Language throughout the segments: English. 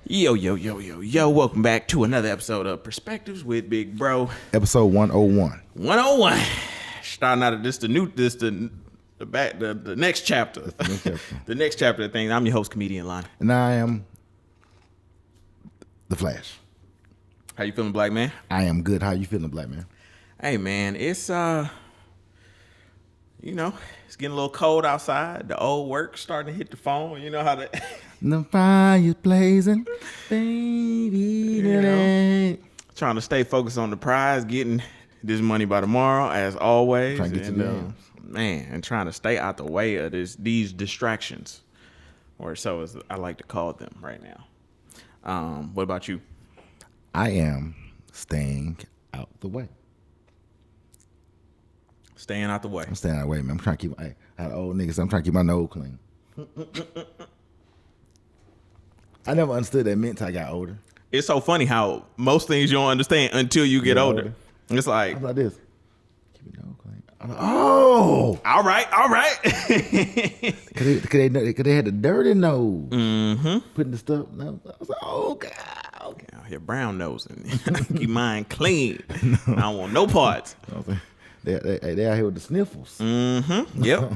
Yo. Welcome back to another episode of Perspectives with Big Bro. Episode 101. 101. Starting out of the next chapter. The next chapter of things. I'm your host, comedian Lonnie. And I am the Flash. How you feeling, black man? I am good. How you feeling, black man? Hey man, it's it's getting a little cold outside. The old work starting to hit the phone. You know how to The fire's blazing, baby. Trying to stay focused on the prize, getting this money by tomorrow, as always. Trying to get to the and trying to stay out the way of these distractions, or so as I like to call them right now. What about you? I am staying out the way. Staying out the way. I'm staying out the way, man. I'm trying to keep. I had old niggas. I'm trying to keep my nose clean. I never understood that meant till I got older. It's so funny how most things you don't understand until you get older. It's like, I was like this. Keep your nose clean. I'm like, oh, all right. Cause they had the dirty nose. Mm-hmm. Putting the stuff. I was like, oh God. Okay. Out here brown nosing. Keep mine clean. No. I don't want no parts. They out here with the sniffles. Mm-hmm. Yep.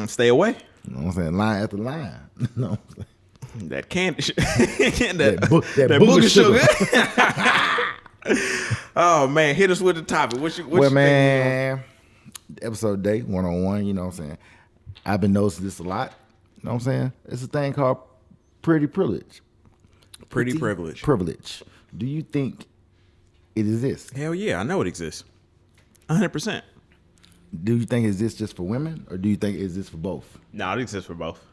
Stay away. You know what I'm saying? Line after line. You know what I'm saying? That candy, that booger sugar. Oh man, hit us with the topic. What you man, episode day 101. You know what I'm saying? I've been noticing this a lot. You know what I'm saying? It's a thing called pretty privilege. Pretty privilege. Privilege. Do you think it exists? Hell yeah, I know it exists. 100%. Do you think it exists just for women, or do you think it exists for both? No, it exists for both.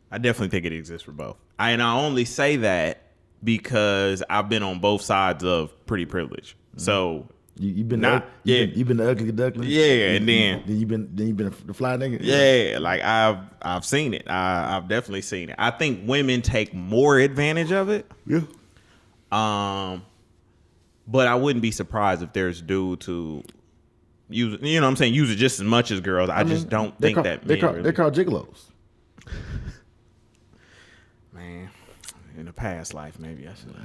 I definitely think it exists for both. I only say that because I've been on both sides of pretty privilege. So you've been you've been the ugly duckling. Yeah, and then you've been the fly nigga. Yeah, like I've seen it. I've definitely seen it. I think women take more advantage of it. Yeah. But I wouldn't be surprised if there's dudes who use it. You know what I'm saying? Use it just as much as girls. I just don't think that they're called gigolos. Man, in a past life, maybe I should.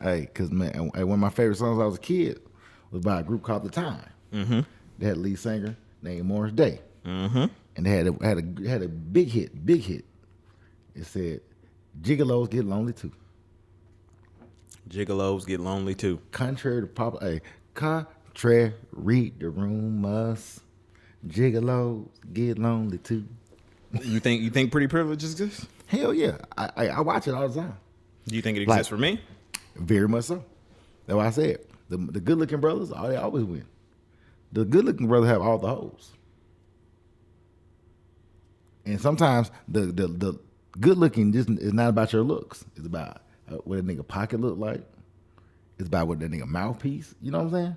Hey, because man, one of my favorite songs I was a kid was by a group called The Time. Mm-hmm. They had a lead singer named Morris Day. Mm-hmm. And they had a big hit. It said, "Gigolos get lonely too." Gigolos get lonely too. Contrary to rumors, gigolos get lonely too. You think pretty privilege exists? Hell yeah, I watch it all the time. Do you think it exists for me? Very much so. That's why I said the good looking brothers, they always win. The good looking brothers have all the hoes, and sometimes the good looking just is not about your looks. It's about what a nigga pocket look like. It's about what that nigga mouthpiece. You know what I'm saying?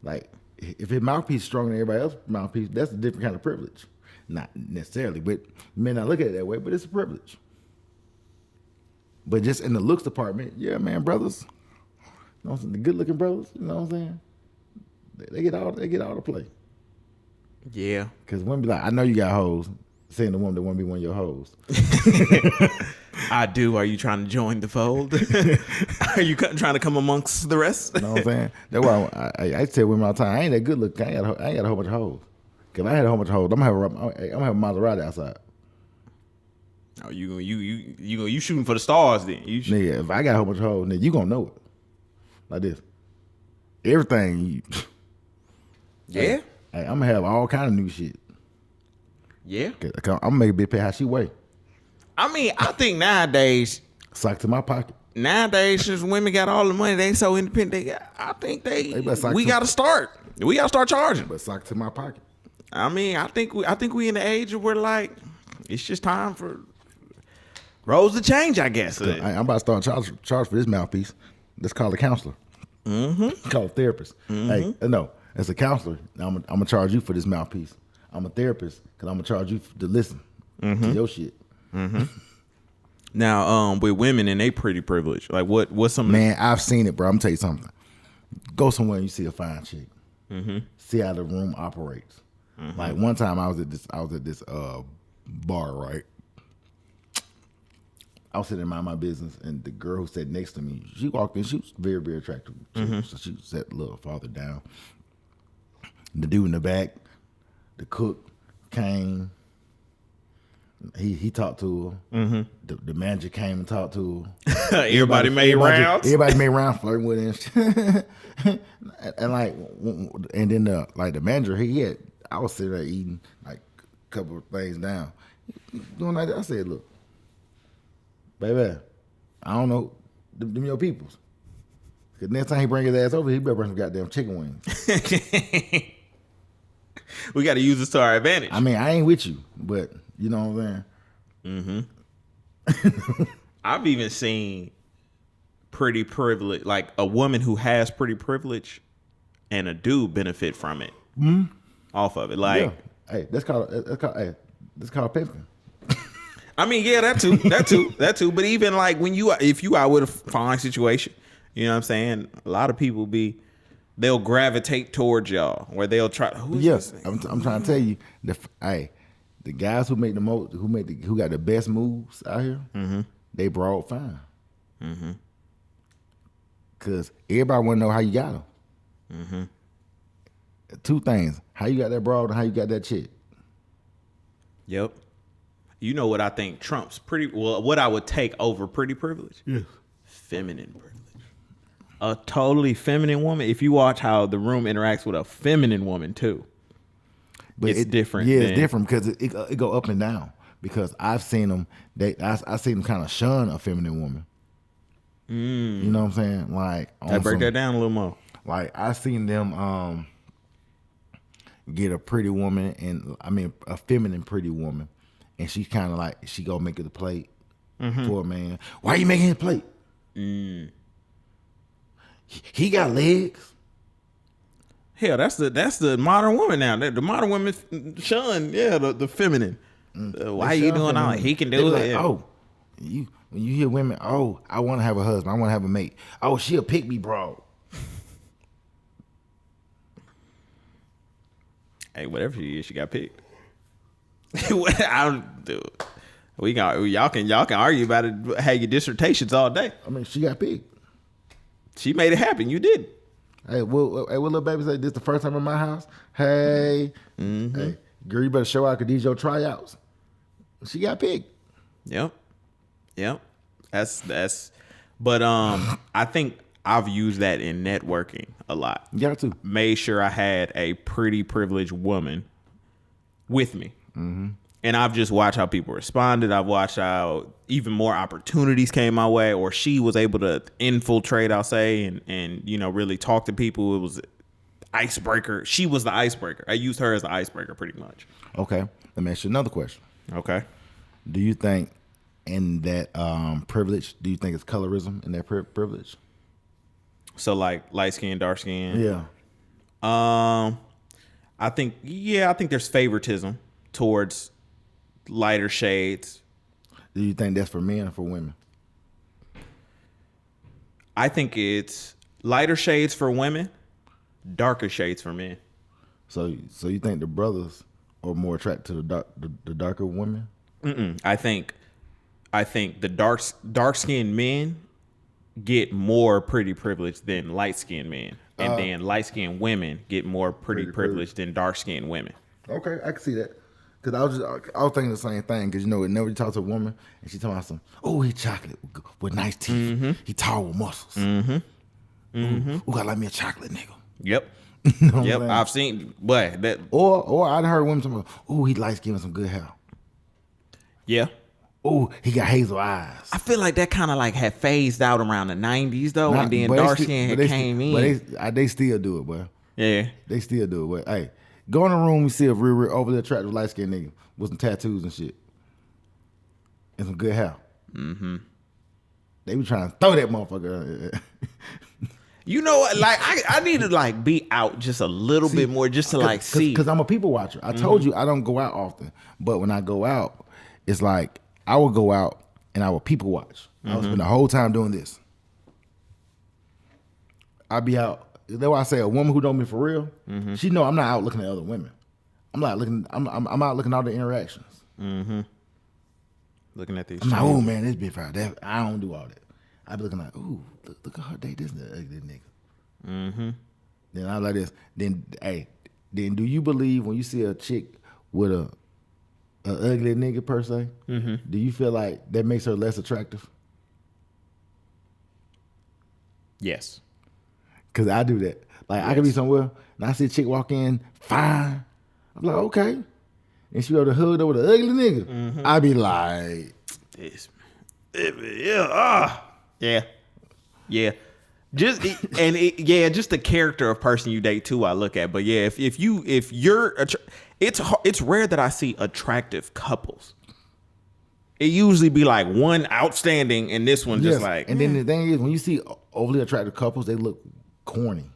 Like if his mouthpiece is stronger than everybody else's mouthpiece, that's a different kind of privilege. Not necessarily, but you may not look at it that way, but it's a privilege. But just in the looks department, yeah, man, brothers, you know what I'm saying? The good looking brothers, you know what I'm saying? They get all the play. Yeah. Because women be like, I know you got hoes, saying the woman that want to be one of your hoes. I do. Are you trying to join the fold? Are you trying to come amongst the rest? You know what I'm saying? That's why I tell women all the time, I ain't that good looking. I ain't got a whole bunch of hoes. If I had a whole bunch of hoes, I'm gonna have a Maserati outside. Oh, you shooting for the stars then? Nigga, if I got a whole bunch of hoes, nigga, you gonna know it. Like this, everything. Yeah. Hey, I'm gonna have all kind of new shit. Yeah. I'm gonna make a bitch pay how she weigh. I mean, I think nowadays, sock to my pocket. Nowadays, since women got all the money, they so independent. I think we gotta start. We gotta start charging. But sock to my pocket. I mean, I think we in the age where like it's just time for roles to change, I guess. I'm about to start charge for this mouthpiece. Let's call a counselor. Mm-hmm. Call a therapist. Mm-hmm. Hey, no, as a counselor, I'm gonna charge you for this mouthpiece. I'm a therapist because I'm gonna charge you to listen to your shit. Mm-hmm. Now, with women and they pretty privileged. Like what's some man? I've seen it, bro. I'm gonna tell you something. Go somewhere and you see a fine chick. Mm-hmm. See how the room operates. Mm-hmm. Like one time I was at this bar, right? I was sitting in my business, and the girl who sat next to me, she walked in. She was very, very attractive. So she sat a little farther down. The dude in the back, the cook, came. He talked to her. The manager came and talked to her. Everybody made rounds. Everybody made rounds flirting with him. and then the manager, I was sitting there eating like a couple of things down. Doing like that, I said, look, baby, I don't know, them your peoples. Because next time he bring his ass over, he better bring some goddamn chicken wings. We got to use this to our advantage. I mean, I ain't with you, but you know what I'm saying? I've even seen pretty privilege, like a woman who has pretty privilege and a dude benefit from it off of it. Like, hey, that's called pimping. I mean, yeah, that too. But even like if you out with a fine situation, you know what I'm saying? A lot of people they'll gravitate towards y'all, where they'll try. This I'm trying to tell you, the guys who make the most, who got the best moves out here, they broad fine. Cause everybody want to know how you got them. Two things: how you got that broad and how you got that chick. Yep. You know what I think trumps what I would take over pretty privilege? Yes. Feminine privilege. A totally feminine woman. If you watch how The Room interacts with a feminine woman too, but it's different. Yeah, it's different because it go up and down. Because I've seen them, I seen them kind of shun a feminine woman. You know what I'm saying? Like, I break that down a little more. Like, I seen them get a pretty woman, a feminine pretty woman, and she's kind of like, she go make it a plate for a man. Why are you making his plate? He got legs. Hell, that's the modern woman now. The modern woman shun, the feminine. Why are you doing all that? He can do it. Like, oh, when you hear women, oh, I want to have a husband, I want to have a mate. Oh, she'll pick me, bro. Hey, whatever she is, she got picked. I don't do it. Y'all can argue about it, have your dissertations all day. I mean, she got picked. She made it happen. You did. Hey, what little baby say? This the first time in my house. Hey, hey, girl, you better show out because these your tryouts. She got picked. Yep. That's. But I think I've used that in networking a lot. You got to. Made sure I had a pretty privileged woman with me. And I've just watched how people responded. I've watched how even more opportunities came my way, or she was able to infiltrate, I'll say, and really talk to people. It was icebreaker. She was the icebreaker. I used her as the icebreaker pretty much. Okay. Let me ask you another question. Okay. Do you think in that privilege, do you think it's colorism in that privilege? So like light skin, dark skin? Yeah. I think there's favoritism towards lighter shades. Do you think that's for men or for women? I think it's lighter shades for women, darker shades for men. So you think the brothers are more attracted to the darker women? I think the dark skinned men get more pretty privilege than light skinned men, and then light skinned women get more pretty privilege than dark skinned women. Okay, I can see that. Cause I was thinking the same thing. Cause whenever you talk to a woman and she talking about he chocolate with nice teeth. He tall with muscles. Ooh, got like me a chocolate nigga. Yep. Yep. I've seen, but that or I'd heard women talking about, he light skin with some good hair. Yeah. Oh, he got hazel eyes. I feel like that kind of like had phased out around the 90s though, and then dark skin came in. But they still do it, boy. Yeah. They still do it, boy. Hey. Go in the room, we see a real overly attractive light skinned nigga with some tattoos and shit. And some good hair. They be trying to throw that motherfucker. You know what? Like I need to like be out just a little bit more just to see. Because I'm a people watcher. I told you I don't go out often. But when I go out, it's like I will go out and I will people watch. I will spend the whole time doing this. I'll be out. That's why I say a woman who don't be for real, she know I'm not out looking at other women. I'm not looking. I'm out looking at all the interactions. Looking at these. I'm like, oh man, this bitch fine. That I don't do all that. I be looking like, ooh, look at her date this ugly nigga. Mm-hmm. Then I like this. Then do you believe when you see a chick with a ugly nigga per se? Mm-hmm. Do you feel like that makes her less attractive? Yes. Cause I do that. Like I could be somewhere and I see a chick walk in fine. I'm like, okay. And she go to hood over the ugly nigga. Mm-hmm. I be like, This. Yeah. Just just the character of person you date too. I look at, but yeah, if you're, it's rare that I see attractive couples. It usually be like one outstanding and this one just like. And then the thing is, when you see overly attractive couples, they look corny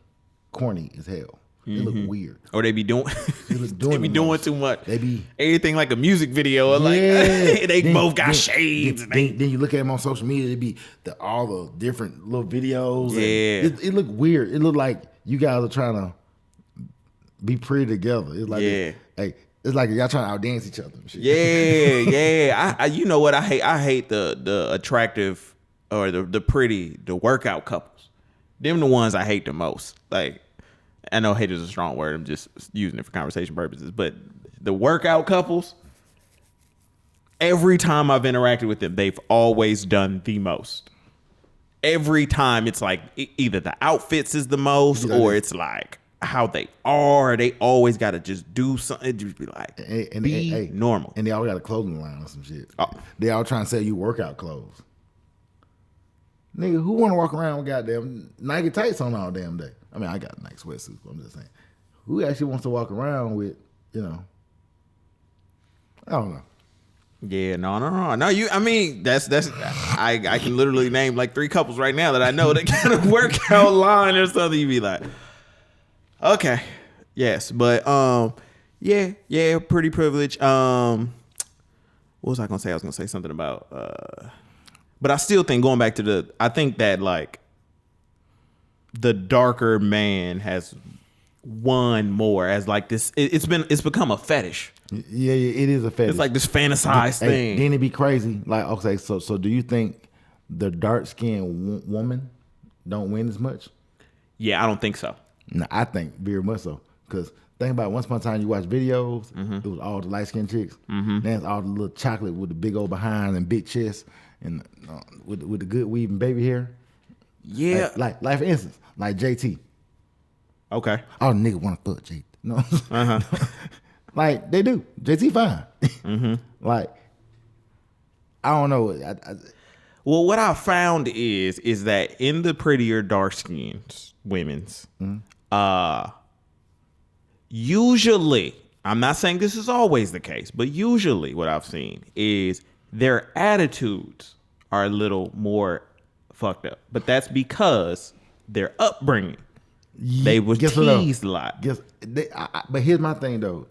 as hell. They look weird. Or they be doing, they be doing too much. They be anything like a music video, or like they both got shades. Then you look at them on social media, they be all the different little videos. Yeah, it look weird. It look like you guys are trying to be pretty together. It's like it's like y'all trying to outdance each other. And shit. Yeah. I you know what I hate? I hate the attractive or the pretty, the workout couples. Them the ones I hate the most. Like, I know hate is a strong word. I'm just using it for conversation purposes. But the workout couples, every time I've interacted with them, they've always done the most. Every time it's like either the outfits is the most or it's like how they are. They always got to just do something. Just be like, be normal. And they always got a clothing line or some shit. They all trying to sell you workout clothes. Nigga, who want to walk around with goddamn Nike tights on all damn day? I mean, I got Nike sweatsuits, but I'm just saying. Who actually wants to walk around with, I don't know. Yeah, no. I mean, that's I can literally name like 3 couples right now that I know that kind of workout line or something. You be like, okay, yes, but yeah, pretty privileged. What was I gonna say? I was gonna say something about, but I still think going back to I think that like the darker man has won more as like this. It's become a fetish. Yeah, it is a fetish. It's like this fantasized thing. Then it be crazy. Like, okay, so do you think the dark skinned woman don't win as much? Yeah, I don't think so. No, I think very much so. Because think about it, once upon a time you watch videos, it was all the light skinned chicks. Then it's all the little chocolate with the big old behind and big chest and with the good weave and baby hair. Yeah, like for instance, like JT. Okay. All the niggas want to fuck JT. No. Like they do. JT fine. Like I don't know. Well, what I found is that in the prettier dark skinned women's, usually, I'm not saying this is always the case, but usually what I've seen is their attitudes are a little more fucked up. But that's because their upbringing. They was teased a lot. But here's my thing though.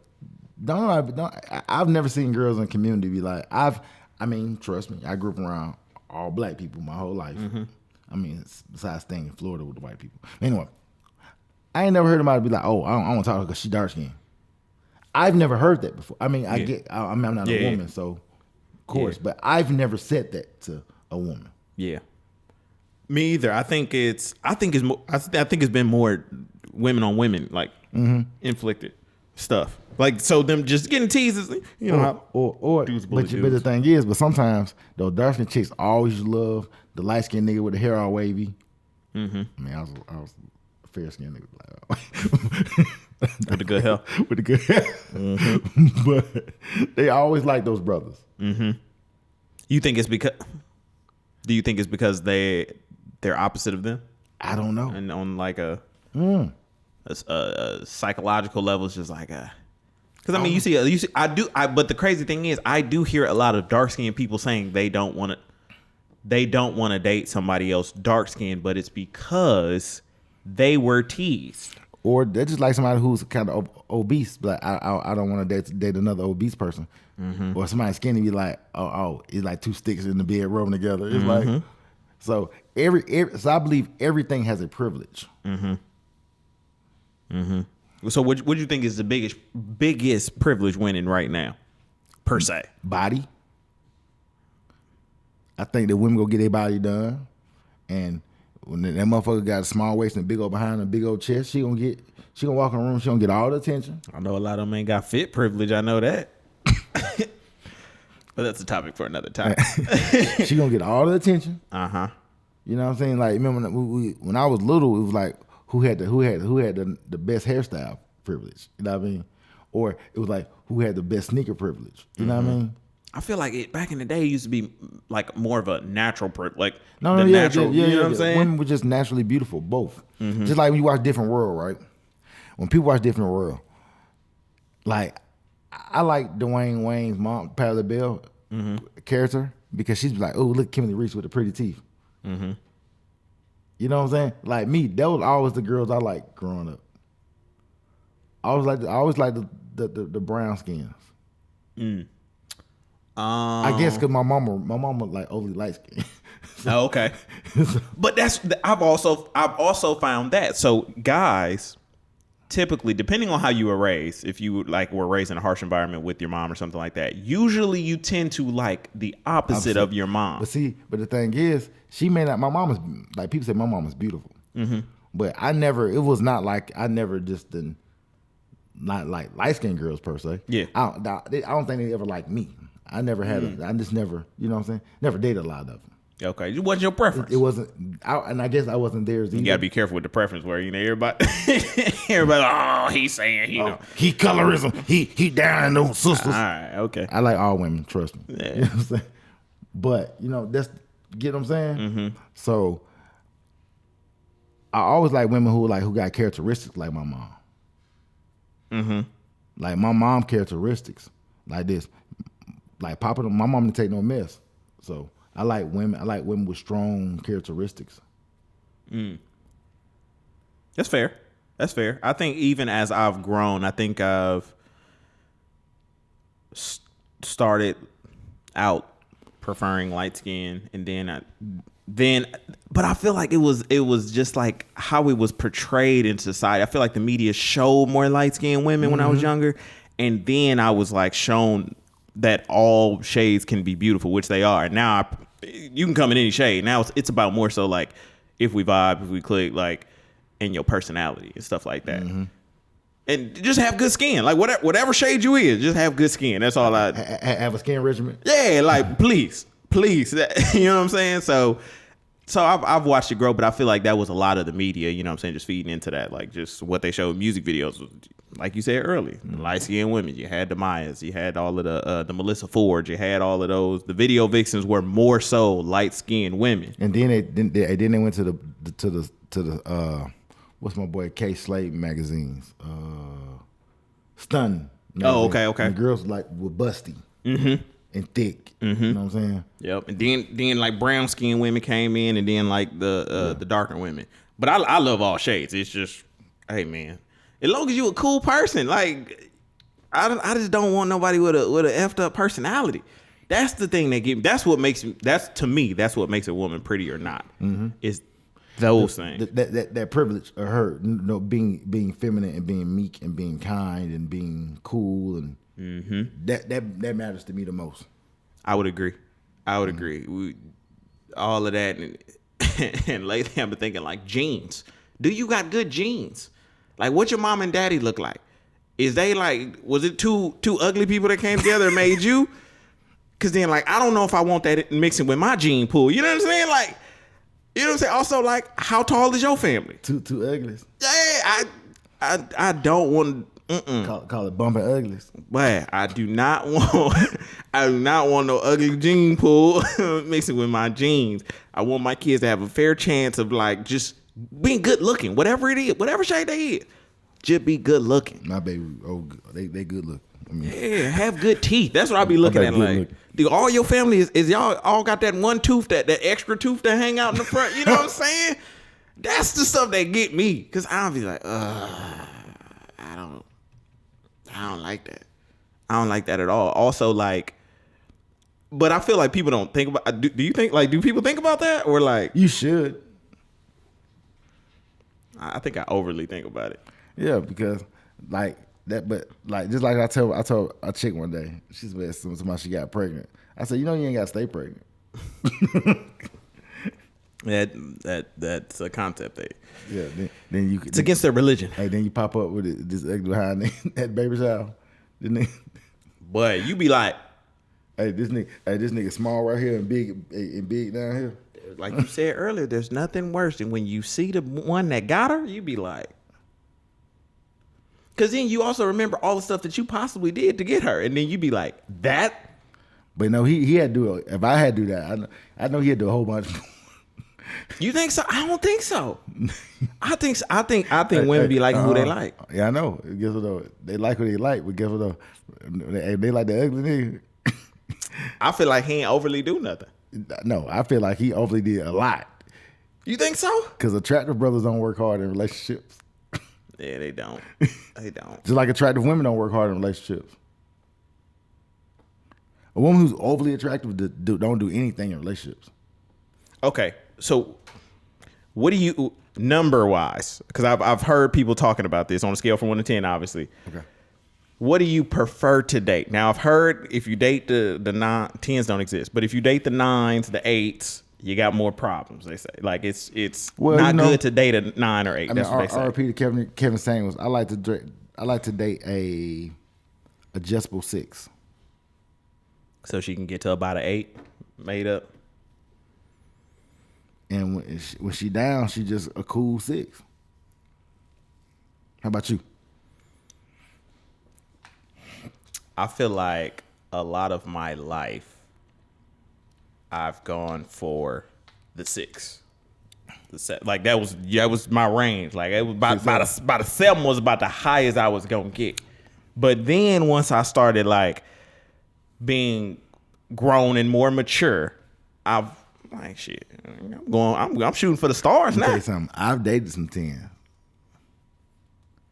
I've never seen girls in the community be like, trust me, I grew up around all black people my whole life. I mean, besides staying in Florida with the white people. Anyway, I ain't never heard anybody be like, oh, I don't want to talk to her because she dark skinned. I've never heard that before. I mean, I'm not a woman, so of course, but I've never said that to a woman. Yeah. Me either. I think it's been more women on women, like inflicted stuff. Like, so them just getting teases, but the thing is, but sometimes those dark skinned chicks always love the light skinned nigga with the hair all wavy. I mean, I was a fair skinned nigga, with the good hair, with the good hair. But they always like those brothers. You think it's because? Do you think it's because they're opposite of them? I don't know. And on like a psychological level, it's just like a. Because I mean, you see, but the crazy thing is, I do hear a lot of dark skinned people saying they don't want to date somebody else dark skinned, but it's because they were teased. Or they're just like somebody who's kind of obese, but I don't want to date another obese person. Or somebody skinny be like, oh, it's like 2 sticks in the bed rubbing together. It's like, so so I believe everything has a privilege. So what do you think is the biggest privilege winning right now, per se? Body. I think that women go get their body done, and when that motherfucker got a small waist and big old behind and big old chest, she gonna walk in the room. She gonna get all the attention. I know a lot of them ain't got fit privilege. I know that. But that's a topic for another time. She gonna get all the attention. Uh-huh. You know what I'm saying? Like, remember when I was little, it was like who had the best hairstyle privilege. You know what I mean? Or it was like who had the best sneaker privilege. You know what I mean? I feel like back in the day it used to be like more of a natural privilege. Like You know what I'm saying? Women were just naturally beautiful, both. Just like when you watch Different World, right? When people watch Different World, like I like Dwayne Wayne's mom, Patti LaBelle character, because she's like, oh, look, Kimberly Reese with the pretty teeth. You know what I'm saying? Like me, that was always the girls I liked growing up. I always liked the brown skins. I guess because my mama like overly light skin. Oh, okay. But I've also found that. So guys, typically, depending on how you were raised, if you like were raised in a harsh environment with your mom or something like that, usually you tend to like the opposite of your mom. But the thing is, she may not. My mom is like, people say my mom is beautiful, but I never just didn't not like light skinned girls per se. Yeah, I don't think they ever liked me. I never had. I just never. You know what I'm saying? Never dated a lot of them. Okay, it wasn't your preference. It wasn't, and I guess I wasn't theirs either. You gotta be careful with the preference, where everybody, oh, he's saying he colorism, he down in those sisters. All right, okay. I like all women, trust me. Yeah. You know what I'm saying? But that's, get what I'm saying? So I always like women who got characteristics like my mom. Like my mom characteristics like this, like Papa. My mom didn't take no mess, so. I like women with strong characteristics. That's fair. I think even as I've grown, I think I've started out preferring light skin, and but I feel like it was just like how it was portrayed in society. I feel like the media showed more light skinned women when I was younger, and then I was like shown that all shades can be beautiful, which they are. Now you can come in any shade. Now it's about more so like if we vibe, if we click, like, and your personality and stuff like that. And just have good skin. Like whatever shade you is, just have good skin. That's all I have a skin regimen. Yeah, like please. You know what I'm saying? So I've watched it grow, but I feel like that was a lot of the media, you know what I'm saying, just feeding into that. Like just what they showed music videos, like you said earlier, light-skinned women. You had the Mayas, you had all of the Melissa Ford, you had all of those. The video vixens were more so light-skinned women. And then they went to the what's my boy K Slade magazines, Stun magazine. Oh, okay. And the girls were busty. And thick. You know what I'm saying? Yep. And then like brown skinned women came in, and then like the darker women. But I love all shades. It's just, hey man, as long as you a cool person, like I just don't want nobody with a effed up personality. That's the thing that that's what makes a woman pretty or not. Is those things. That privilege of her, being feminine and being meek and being kind and being cool, and that matters to me the most. I would agree. All of that, and lately I've been thinking like genes. Do you got good genes? Like what your mom and daddy look like? Is they like, was it two ugly people that came together and made you? Cause then like I don't know if I want that mixing with my gene pool. You know what I'm saying? Like, you know what I'm saying? Also, like, how tall is your family? Two uglies. Yeah, I don't want. Call it bumping uglies. But I do not want no ugly gene pool mixing with my genes. I want my kids to have a fair chance of like just being good looking, whatever it is, whatever shade they is, just be good looking. My baby, they good looking. I mean, yeah, have good teeth. That's what I be looking at. Like, do all your family is y'all all got that one tooth, that extra tooth that hang out in the front? You know what I'm saying? That's the stuff that get me, cause I'll be like, I don't like that. I don't like that at all. Also, like, but I feel like people don't think about. Do you think, like, do people think about that, or like you should? I think I overly think about it. Yeah, because like that, but like just like I told a chick one day, she's been somebody she got pregnant. I said, you know, you ain't got to stay pregnant. That's a concept. Yeah, then you It's against their religion. Hey, then you pop up with it just behind that baby shower. Then But you be like, this nigga small right here and big down here. like you said earlier, there's nothing worse than when you see the one that got her, you be like, because then you also remember all the stuff that you possibly did to get her, and then you be like, that. But no, he had to do it. If I had to do that, I know he had to do a whole bunch. You think so? I don't think so. I think women be liking who they like. Yeah, I know. Guess what though? They like who they like, but guess what though? They like the ugly nigga. I feel like he ain't overly do nothing. No, I feel like he overly did a lot. You think so? Because attractive brothers don't work hard in relationships. Yeah, they don't. They don't. Just like attractive women don't work hard in relationships. A woman who's overly attractive don't do anything in relationships. Okay, so what do you number wise? Because I've heard people talking about this on a scale from 1 to 10, obviously. Okay. What do you prefer to date? Now I've heard if you date the 10s don't exist, but if you date the 9s, the 8s, you got more problems. They say like it's not good to date a 9 or 8. I mean, RP to Kevin Samuels. I like to date a adjustable 6. So she can get to about an 8 made up. And when she down, she just a cool 6. How about you? I feel like a lot of my life, I've gone for the 6. Like that was my range. Like it was about a 7 was about the highest I was gonna get. But then once I started like being grown and more mature, I've like shit. I'm shooting for the stars now. Tell you something. I've dated some 10s.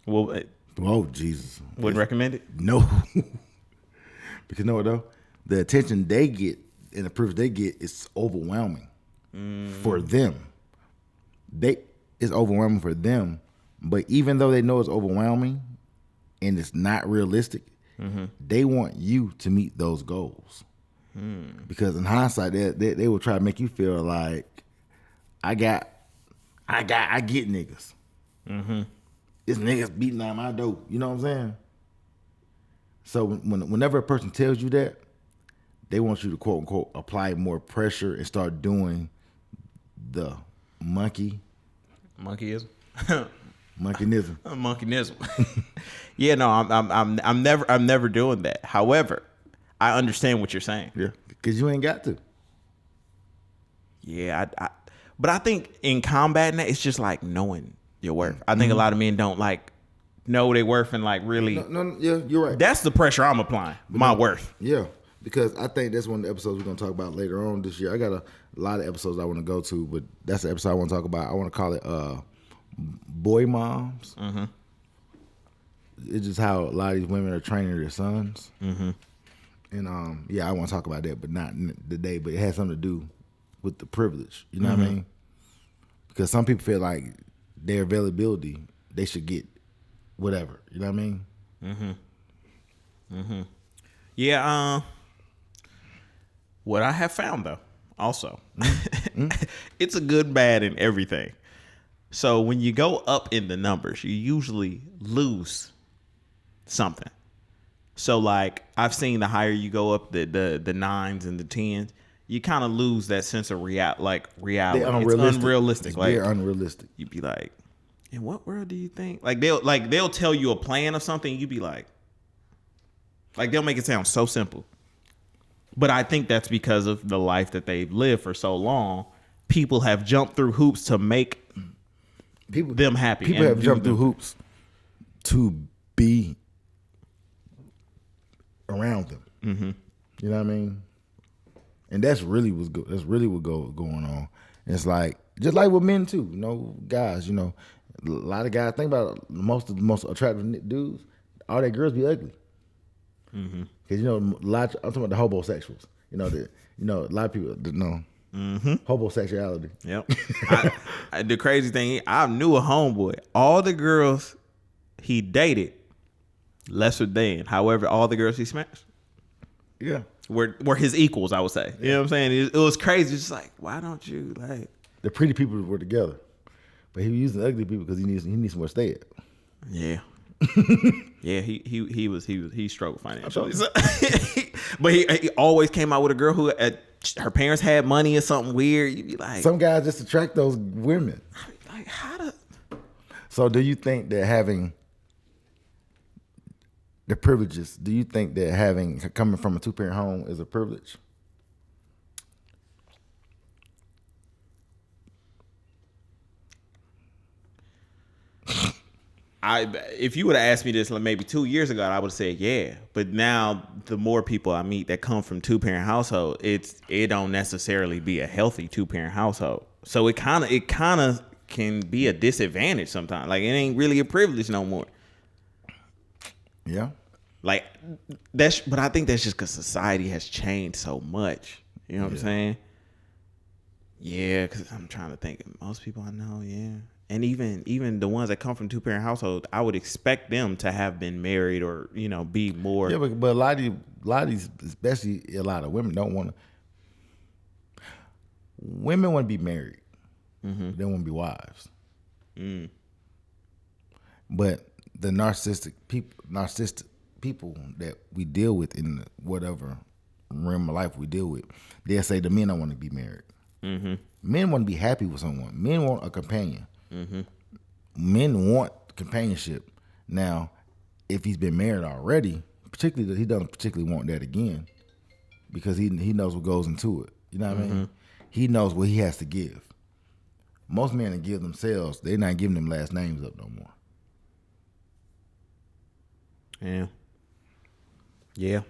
Well, oh Jesus! Wouldn't recommend it. No, because you know what though, the attention they get and the privilege they get is overwhelming for them. It's overwhelming for them, but even though they know it's overwhelming and it's not realistic, they want you to meet those goals. Because in hindsight, they will try to make you feel like I get niggas. This niggas beating down my door. You know what I'm saying? So whenever a person tells you that, they want you to quote unquote apply more pressure and start doing the monkeyism. Monkeyism. Yeah, no, I'm never doing that. However, I understand what you're saying. Yeah, because you ain't got to. Yeah, but I think in combating that, it's just like knowing your worth. I think a lot of men don't like know their worth and like really. No, yeah, you're right. That's the pressure I'm applying. My worth. Yeah, because I think that's one of the episodes we're gonna talk about later on this year. I got a lot of episodes I want to go to, but that's the episode I want to talk about. I want to call it boy moms. It's just how a lot of these women are training their sons. And yeah, I want to talk about that, but not today. But it has something to do with the privilege. You know what I mean? Because some people feel like their availability, they should get whatever. You know what I mean? Yeah. What I have found though, also, it's a good, bad, and everything. So when you go up in the numbers, you usually lose something. So like I've seen the higher you go up, the 9s and the 10s, you kind of lose that sense of reality. It's unrealistic. They're unrealistic. You'd be like, in what world do you think? Like they'll tell you a plan of something, you'd be like they'll make it sound so simple. But I think that's because of the life that they've lived for so long. People have jumped through hoops to make them happy. People have jumped through hoops to be around them. You know what I mean? And that's really what's good. That's really what going on. And it's like just like with men too. You know, guys. You know, a lot of guys think about it, most of the most attractive dudes. All their girls be ugly. Because you know, I'm talking about the homosexuals. You know, a lot of people know homosexuality. Yep. The crazy thing, I knew a homeboy. All the girls he dated, lesser than. However, all the girls he smashed. Yeah. were his equals, I would say. You know what I'm saying? It was crazy. It's just like, why don't you like? The pretty people were together, but he was using ugly people because he needs somewhere to stay at. Yeah. Yeah, he struggled financially. So, but he always came out with a girl who her parents had money or something weird. You'd be like, some guys just attract those women. Like how to? So do you think that having the privileges, do you think that coming from a 2-parent home is a privilege? If you would have asked me this maybe 2 years ago, I would have said yeah. But now the more people I meet that come from 2-parent household, it don't necessarily be a healthy 2-parent household. So it kind of can be a disadvantage sometimes. Like it ain't really a privilege no more. Yeah. Like but I think that's just because society has changed so much. You know what I'm saying? Yeah, because I'm trying to think. Most people I know, yeah. And even the ones that come from 2-parent household, I would expect them to have been married or, be more. Yeah, but a lot of these, especially a lot of women don't want to. Women want to be married. Mm-hmm. They want to be wives. Mm. But the narcissistic people that we deal with in whatever realm of life we deal with, they'll say the men don't want to be married. Mm-hmm. Men want to be happy with someone. Men want a companion. Mm-hmm. Men want companionship. Now, if he's been married already, particularly he doesn't particularly want that again because he knows what goes into it. You know what I mean? He knows what he has to give. Most men that give themselves, they're not giving them last names up no more. Yeah. Yeah.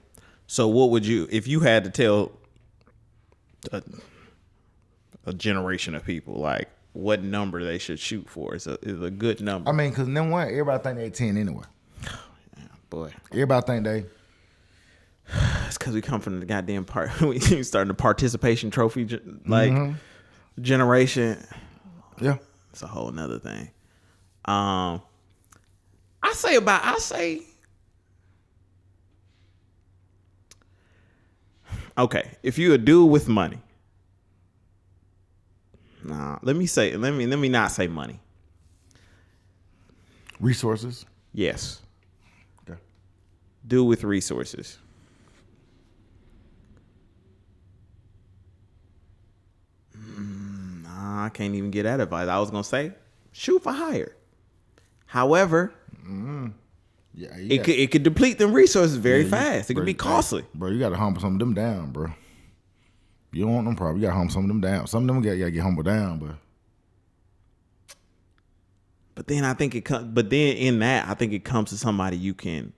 So what would you, if you had to tell a generation of people, like, what number they should shoot for is a good number? I mean, because number one, everybody think they 10 anyway. Yeah, boy. Everybody think they. It's because we come from the goddamn part. We starting the participation trophy generation. Yeah, it's a whole nother thing. I say. Okay, if you a dude with money. Nah, let me not say money. Resources. Yes. Okay. Dude with resources. Nah, I can't even get that advice. I was gonna say, shoot for hire. However, yeah, it could deplete them resources very fast. It could be costly. Bro, you gotta humble some of them down, bro. You don't want them problems. You gotta humble some of them down. Some of them gotta get humbled down, bro. But then I think I think it comes to somebody you can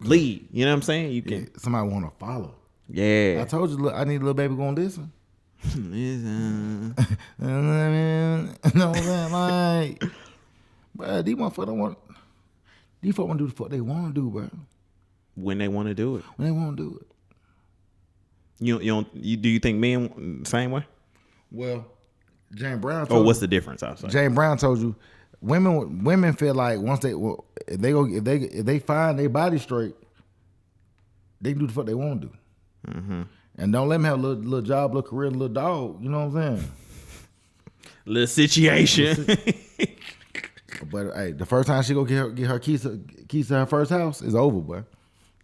lead. You know what I'm saying? You can somebody want to follow. Yeah. I told you, I need a little baby going to listen. Listen. You know what I'm saying? Like, bro, these motherfuckers want to do the fuck they want to do, bro. When they want to do it. When they want to do it. Do you think men same way? Well, James Brown told what's the difference outside? James Brown told you women feel like once if they find their body straight, they can do the fuck they want to do. Mm-hmm. And don't let them have a little job, little career, little dog. You know what I'm saying? Little situation. But hey, the first time she go get her keys to her first house is over, boy.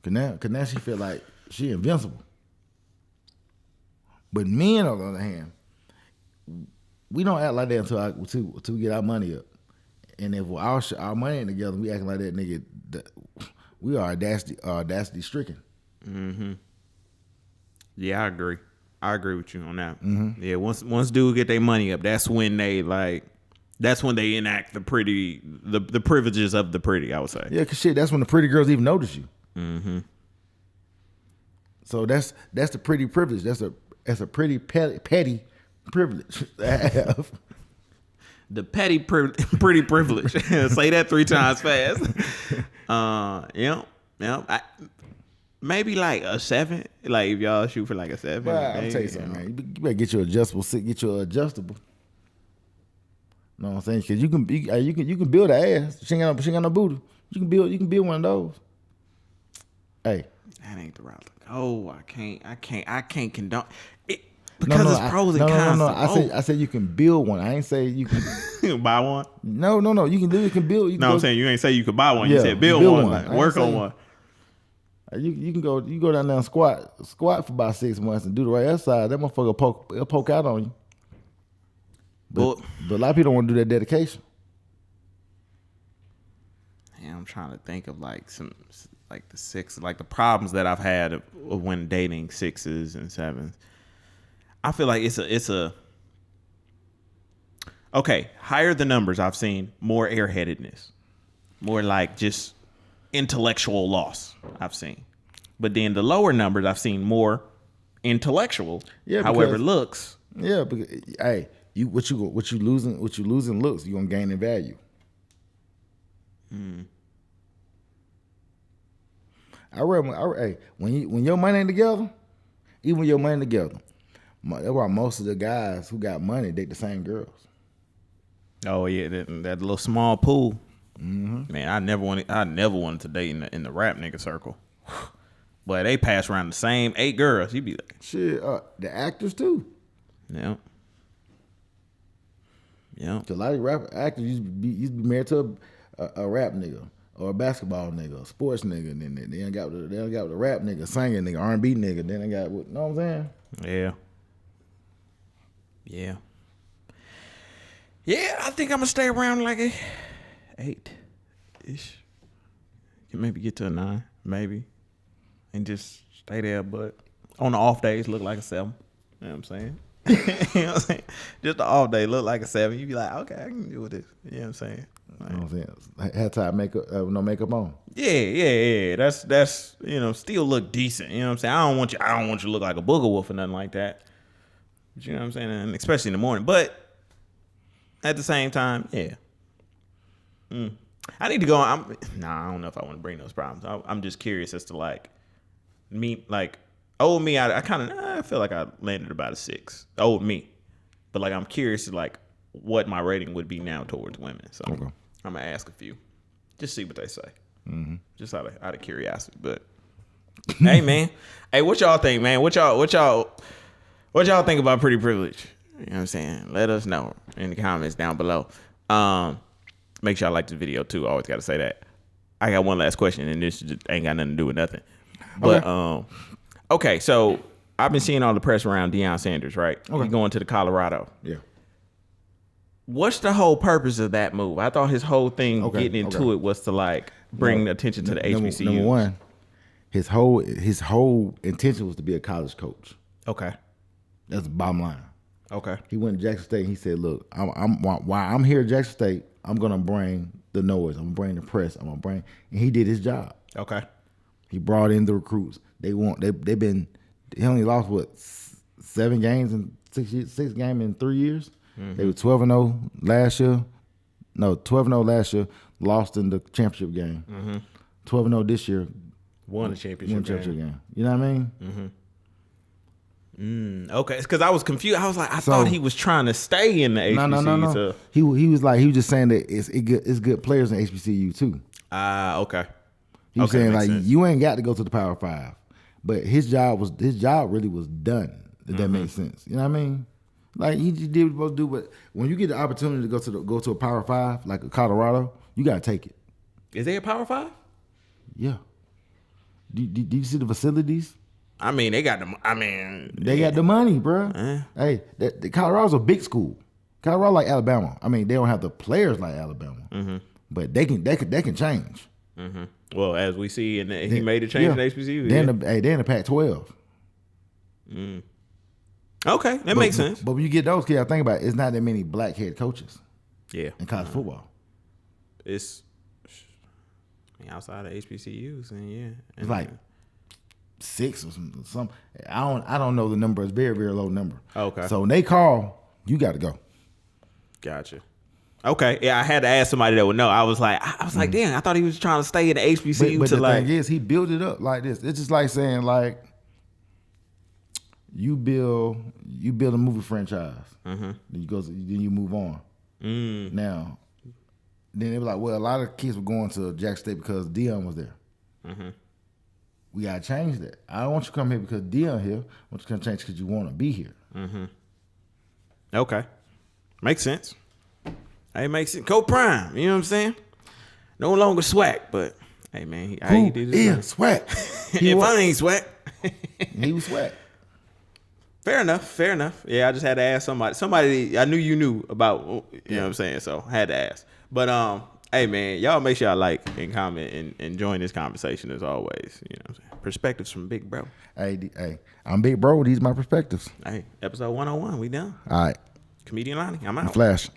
Cause now she feel like she invincible. But men, on the other hand, we don't act like that until we get our money up. And if our money ain't together, we acting like that nigga. We are audacity stricken. Mm-hmm. Yeah, I agree. I agree with you on that. Mm-hmm. Yeah, once dude get their money up, that's when they enact the privileges of the pretty, I would say. Yeah, cause shit, that's when the pretty girls even notice you. Mm-hmm. So that's the pretty privilege. That's a pretty petty privilege to have. The petty pretty privilege. Say that 3 times fast. Yeah. Maybe like a 7. Like if y'all shoot for like a 7. But I'll tell you something, man. You better get your adjustable. You know what I'm saying? Because you can build an ass. She ain't got no booty. You can build one of those. Hey, That ain't the route to go. I can't condone it because it's pros and cons. I said you can build one. I ain't say you can buy one. No. You can literally can build. I'm saying you ain't say you could buy one. You said build one. Like, work on one. You can go. You go down there and squat for about 6 months and do the right exercise. That motherfucker will poke out on you. But a lot of people don't want to do that dedication. Yeah, I'm trying to think of like the problems that I've had of when dating 6s and 7s. I feel like it's a okay. Higher the numbers I've seen, more airheadedness, more like just intellectual loss I've seen. But then the lower numbers I've seen more intellectual. Yeah, however looks. Yeah, because hey, what you losing looks, you're gonna gain in value. Hey, when your money ain't together, even when your money together, that's why most of the guys who got money date the same girls. Oh yeah, that little small pool. Mm-hmm. Man, I never wanted to date in the rap nigga circle. But they pass around the same 8 girls. You be like, shit. The actors too. Yeah. Yeah. A lot of rap actors used to be married to a rap nigga or a basketball nigga, a sports nigga, and then they got the rap nigga, singing nigga, R&B nigga. Then they got, you know what I'm saying? Yeah. Yeah. Yeah, I think I'm gonna stay around like a 8-ish. Can maybe get to a 9, maybe, and just stay there. But on the off days, look like a 7. You know what I'm saying? You know what I'm saying? Just the off day look like a 7. You be like, okay, I can deal with this. You know what I'm saying? Like, you know what I'm saying? Had time makeup, no makeup on. Yeah. That's still look decent. You know what I'm saying? I don't want you to look like a booger wolf or nothing like that. But you know what I'm saying? And especially in the morning. But at the same time, yeah. I need to go. I don't know if I want to bring those problems. I'm just curious as to like me, like old me. I feel like I landed about a 6. Old me, but like I'm curious to like what my rating would be now towards women. So okay. I'm gonna ask a few, just see what they say, just out of curiosity. But hey, man, what y'all think, man? What y'all think about Pretty Privilege? You know what I'm saying? Let us know in the comments down below. Make sure I like this video too. I always got to say that. I got one last question, and this just ain't got nothing to do with nothing. But okay, so I've been seeing all the press around Deion Sanders, right? Okay. He's going to the Colorado. Yeah. What's the whole purpose of that move? I thought his whole thing getting into it was to like bring attention to the HBCUs. Number one, his whole intention was to be a college coach. Okay. That's the bottom line. Okay. He went to Jackson State and he said, look, while I'm here at Jackson State, I'm gonna bring the noise. I'm gonna bring the press. And he did his job. Okay. He brought in the recruits. He only lost 7 games in 6 games in 3 years. Mm-hmm. They were 12-0 last year. No, 12-0 last year, lost in the championship game. 12-0 this year. Won the championship game. You know what I mean? Okay, it's because I was confused. I was like, I thought he was trying to stay in the HBCU. No. So. He was just saying that it's good players in HBCU too. Okay. He was saying like sense. You ain't got to go to the Power 5, but his job really was done. If that makes sense, you know what I mean? Like he just did what he was supposed to do. But when you get the opportunity to go to a Power 5 like a Colorado, you gotta take it. Is there a Power 5? Yeah. Do you see the facilities? I mean, they got the money, bro. Hey, the Colorado's a big school. Colorado like Alabama. I mean, they don't have the players like Alabama, but they can change. Well, as we see, he made a change in HBCU. They're in the Pac-12. Okay, that makes sense. But when you get those kids, I think about it, it's not that many black head coaches. Yeah, in college football, it's outside of HBCUs, and it's like 6 or some. I don't know the number. It's very, very low number. Okay. So when they call, you got to go. Gotcha. Okay. Yeah, I had to ask somebody that would know. I was like, damn, I thought he was trying to stay in the HBCU. But the thing is, he built it up like this. It's just like saying like you build a movie franchise. Then you move on. Now, then they were like, well, a lot of kids were going to Jackson State because Deion was there. we gotta change that. I don't want you to come here because Dion here. I want you to come change because you want to be here. Okay. Makes sense. Hey, makes sense. Co-prime. You know what I'm saying? No longer swag, but hey, man. He did his thing. Swag. If I ain't swag. He was swag. Fair enough. Yeah, I just had to ask somebody. Somebody I knew you knew about, you know what I'm saying? So I had to ask. But hey man, y'all make sure y'all like and comment and join this conversation as always. You know what I'm saying? Perspectives from Big Bro. Hey, I'm Big Bro. These my perspectives. Hey, episode 101, we done. All right. Comedian Lonnie, I'm out. Flash.